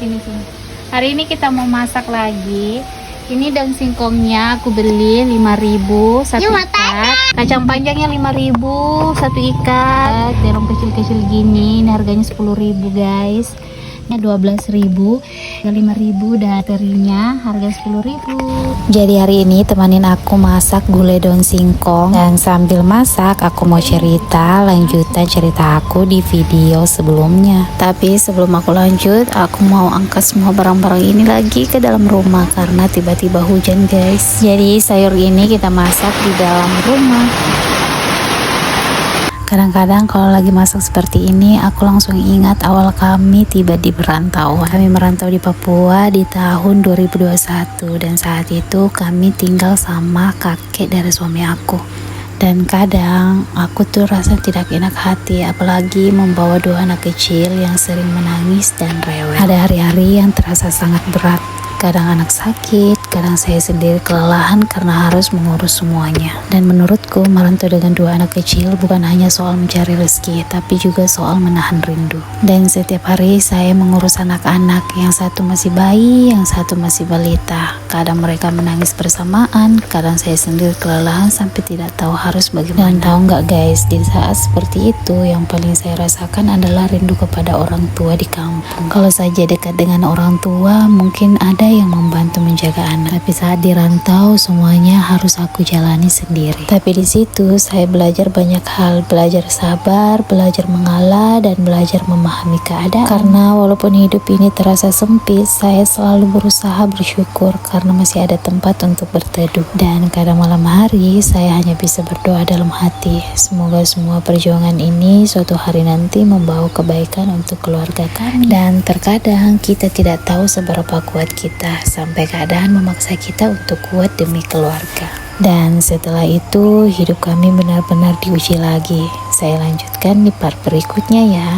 sini sini. Hari ini kita mau masak lagi. Ini daun singkongnya aku beli 5.000 satu ikat. Kacang panjangnya 5.000 satu ikat. Terong kecil-kecil gini. Ini harganya 10.000 guys. Ini 12.000, 5.000 dan terinya harga 10.000. Jadi hari ini temanin aku masak gulai daun singkong, dan sambil masak aku mau cerita lanjutan cerita aku di video sebelumnya. Tapi sebelum aku lanjut, aku mau angkat semua barang-barang ini lagi ke dalam rumah karena tiba-tiba hujan guys. Jadi sayur ini kita masak di dalam rumah. Kadang-kadang kalau lagi masak seperti ini, aku langsung ingat awal kami tiba di perantauan. Kami merantau di Papua di tahun 2021 dan saat itu kami tinggal sama kakek dari suami aku. Dan kadang aku tuh rasa tidak enak hati, apalagi membawa 2 anak kecil yang sering menangis dan rewel. Ada hari-hari yang terasa sangat berat. Kadang anak sakit, kadang saya sendiri kelelahan karena harus mengurus semuanya. Dan menurutku merantau dengan 2 anak kecil bukan hanya soal mencari rezeki, tapi juga soal menahan rindu. Dan setiap hari saya mengurus anak-anak, yang satu masih bayi, yang satu masih balita. Kadang mereka menangis bersamaan, kadang saya sendiri kelelahan sampai tidak tahu harus bagaimana. Dan tahu nggak guys, di saat seperti itu yang paling saya rasakan adalah rindu kepada orang tua di kampung. Kalau saja dekat dengan orang tua, mungkin ada yang membantu menjaga anak, tapi saat dirantau semuanya harus aku jalani sendiri. Tapi di situ saya belajar banyak hal, belajar sabar, belajar mengalah, dan belajar memahami keadaan. Karena walaupun hidup ini terasa sempit, saya selalu berusaha bersyukur karena masih ada tempat untuk berteduh. Dan kadang malam hari saya hanya bisa berdoa dalam hati, semoga semua perjuangan ini suatu hari nanti membawa kebaikan untuk keluarga kami. Dan terkadang kita tidak tahu seberapa kuat kita, sampai keadaan memaksa kita untuk kuat demi keluarga. Dan setelah itu hidup kami benar-benar diuji lagi. Saya lanjutkan di part berikutnya ya.